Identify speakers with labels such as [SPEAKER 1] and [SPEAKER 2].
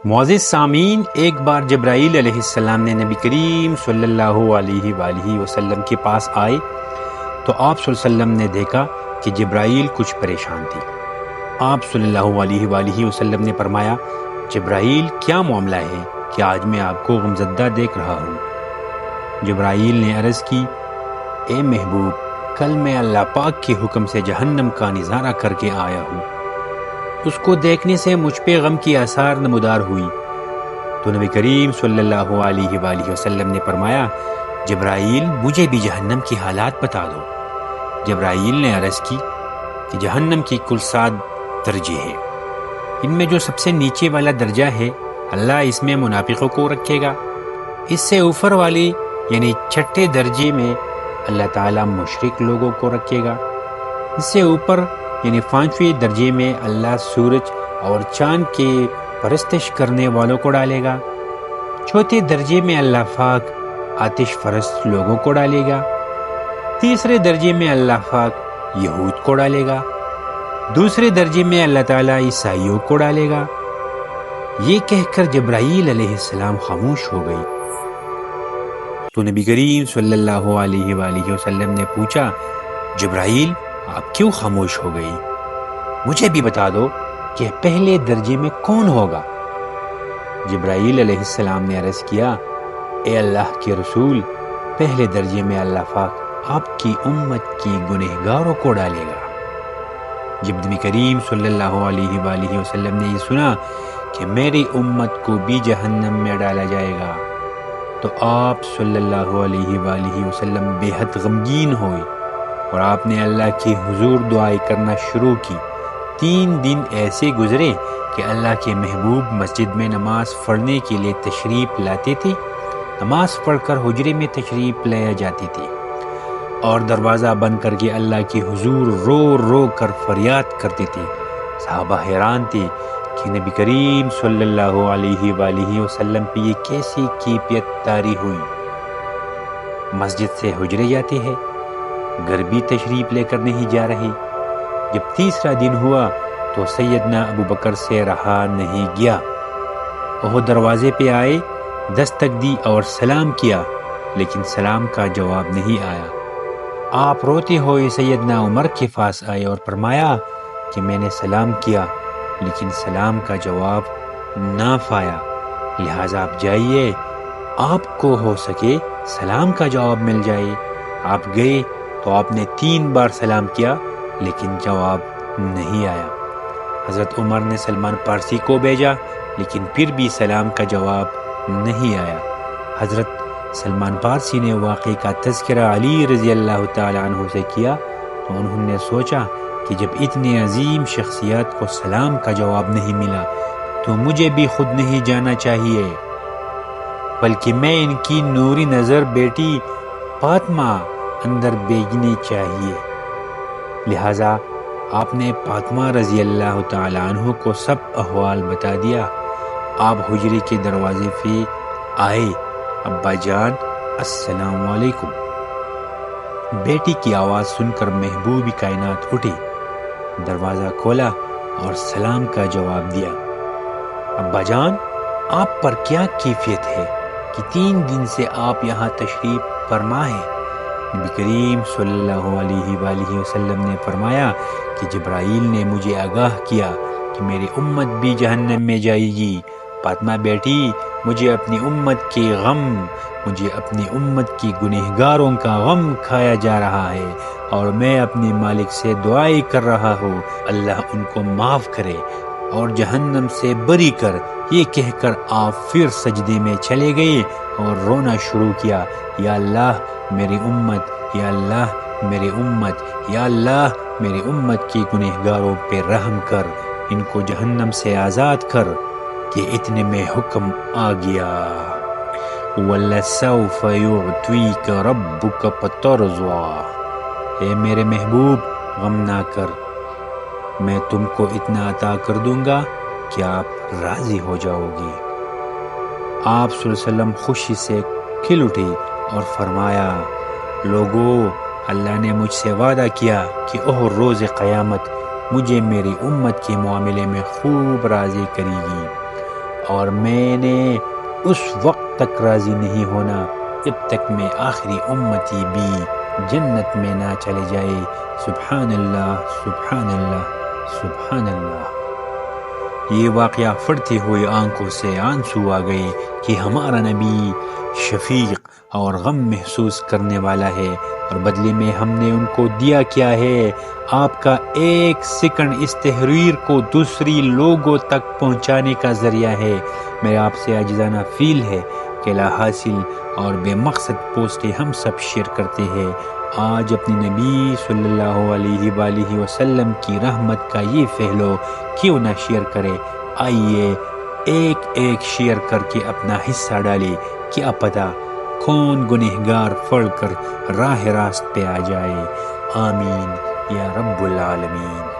[SPEAKER 1] معزز سامعین، ایک بار جبرائیل علیہ السلام نے نبی کریم صلی اللہ علیہ وآلہ وسلم کے پاس آئے تو آپ صلی اللہ علیہ وسلم نے دیکھا کہ جبرائیل کچھ پریشان تھی۔ آپ صلی اللہ علیہ وآلہ وسلم نے فرمایا، جبرائیل کیا معاملہ ہے کہ آج میں آپ کو غمزدہ دیکھ رہا ہوں؟ جبرائیل نے عرض کی، اے محبوب، کل میں اللہ پاک کے حکم سے جہنم کا نظارہ کر کے آیا ہوں۔ اس کو دیکھنے سے مجھ پہ غم کی آثار نمودار ہوئی۔ تو نبی کریم صلی اللہ علیہ وآلہ وسلم نے فرمایا، جبرائیل مجھے بھی جہنم کی حالات بتا دو۔ جبرائیل نے عرض کی کہ جہنم کی کل 7 درجے ہیں، ان میں جو سب سے نیچے والا درجہ ہے اللہ اس میں منافقوں کو رکھے گا۔ اس سے اوپر والی یعنی 6 درجے میں اللہ تعالیٰ مشرک لوگوں کو رکھے گا۔ اس سے اوپر یعنی 5ویں درجے میں اللہ سورج اور چاند کے پرستش کرنے والوں کو ڈالے گا۔ 4 درجے میں اللہ پاک آتش پرست لوگوں کو ڈالے گا۔ 3 درجے میں اللہ پاک یہود کو ڈالے گا۔ 2 درجے میں اللہ تعالیٰ عیسائیوں کو ڈالے گا۔ یہ کہہ کر جبرائیل علیہ السلام خاموش ہو گئی۔ تو نبی کریم صلی اللہ علیہ وآلہ وسلم نے پوچھا، جبرائیل آپ کیوں خاموش ہو گئی؟ مجھے بھی بتا دو کہ پہلے درجے میں کون ہوگا؟ جبرائیل علیہ السلام نے عرض کیا، اے اللہ کے رسول، پہلے درجے میں اللہ پاک آپ کی امت کی گنہگاروں کو ڈالے گا۔ جب نبی کریم صلی اللہ علیہ وآلہ وسلم نے یہ سنا کہ میری امت کو بھی جہنم میں ڈالا جائے گا تو آپ صلی اللہ علیہ وآلہ وسلم بے حد غمگین ہوئے اور آپ نے اللہ کی حضور دعائیں کرنا شروع کی۔ 3 دن ایسے گزرے کہ اللہ کے محبوب مسجد میں نماز پڑھنے کے لیے تشریف لاتے تھے، نماز پڑھ کر حجرے میں تشریف لے جاتے تھے اور دروازہ بند کر کے اللہ کی حضور رو رو کر فریاد کرتے تھے۔ صحابہ حیران تھے کہ نبی کریم صلی اللہ علیہ وآلہ وسلم پہ یہ کیسی کیفیت طاری ہوئی؟ مسجد سے حجرے جاتے ہیں، گھر بھی تشریف لے کر نہیں جا رہے۔ جب 3 دن ہوا تو سیدنا ابو بکر سے رہا نہیں گیا۔ وہ دروازے پہ آئے، دستک دی اور سلام کیا، لیکن سلام کا جواب نہیں آیا۔ آپ روتے ہوئے سیدنا عمر کے پاس آئے اور فرمایا کہ میں نے سلام کیا لیکن سلام کا جواب نہ پایا، لہٰذا آپ جائیے، آپ کو ہو سکے سلام کا جواب مل جائے۔ آپ گئے تو آپ نے 3 بار سلام کیا لیکن جواب نہیں آیا۔ حضرت عمر نے سلمان پارسی کو بھیجا لیکن پھر بھی سلام کا جواب نہیں آیا۔ حضرت سلمان پارسی نے واقعے کا تذکرہ علی رضی اللہ تعالیٰ عنہ سے کیا تو انہوں نے سوچا کہ جب اتنے عظیم شخصیات کو سلام کا جواب نہیں ملا تو مجھے بھی خود نہیں جانا چاہیے، بلکہ میں ان کی نوری نظر بیٹی فاطمہ اندر بھیجنی چاہیے۔ لہٰذا آپ نے فاطمہ رضی اللہ تعالیٰ عنہ کو سب احوال بتا دیا۔ آپ حجرے کے دروازے پہ آئے، ابا جان السلام علیکم۔ بیٹی کی آواز سن کر محبوب کائنات اٹھے، دروازہ کھولا اور سلام کا جواب دیا۔ ابا جان آپ پر کیا کیفیت ہے کہ 3 دن سے آپ یہاں تشریف فرما ہیں؟ نبی کریم صلی اللہ علیہ وآلہ وسلم نے فرمایا کہ جبرائیل نے مجھے آگاہ کیا کہ میری امت بھی جہنم میں جائے گی۔ فاطمہ بیٹی، مجھے اپنی امت کے غم، مجھے اپنی امت کی گنہگاروں کا غم کھایا جا رہا ہے اور میں اپنے مالک سے دعائیں کر رہا ہوں اللہ ان کو معاف کرے اور جہنم سے بری کر۔ یہ کہہ کر آپ پھر سجدے میں چلے گئے اور رونا شروع کیا، یا اللہ میری امت، یا اللہ میری امت، یا اللہ میری امت کی گنہگاروں پہ رحم کر، ان کو جہنم سے آزاد کر۔ کہ اتنے میں حکم آ گیا، وَلَسَوْفَ يُعْطِيكَ رَبُّكَ فَتَرْضَىٰ، اے میرے محبوب غم نہ کر، میں تم کو اتنا عطا کر دوں گا کہ آپ راضی ہو جاؤ گے۔ آپ صلی اللہ علیہ وسلم خوشی سے کھل اٹھے اور فرمایا، لوگو، اللہ نے مجھ سے وعدہ کیا کہ روز قیامت مجھے میری امت کے معاملے میں خوب راضی کرے گی اور میں نے اس وقت تک راضی نہیں ہونا جب تک میں آخری امتی بھی جنت میں نہ چلے جائے۔ سبحان اللہ، سبحان اللہ، سبحان اللہ۔ یہ واقعہ پڑھتے ہوئے آنکھوں سے آنسو آ گئے کہ ہمارا نبی شفیق اور غم محسوس کرنے والا ہے، اور بدلے میں ہم نے ان کو دیا کیا ہے؟ آپ کا ایک سیکنڈ اس تحریر کو دوسری لوگوں تک پہنچانے کا ذریعہ ہے۔ میرا آپ سے عاجزانہ فیل ہے کہ لا حاصل اور بے مقصد پوسٹیں ہم سب شیئر کرتے ہیں۔ آج اپنے نبی صلی اللہ علیہ وآلہ وسلم کی رحمت کا یہ پہلو کیوں نہ شیئر کرے؟ آئیے ایک ایک شیئر کر کے اپنا حصہ ڈالے، کیا پتہ کون گنہگار پڑھ کر راہ راست پہ آ جائے۔ آمین یا رب العالمین۔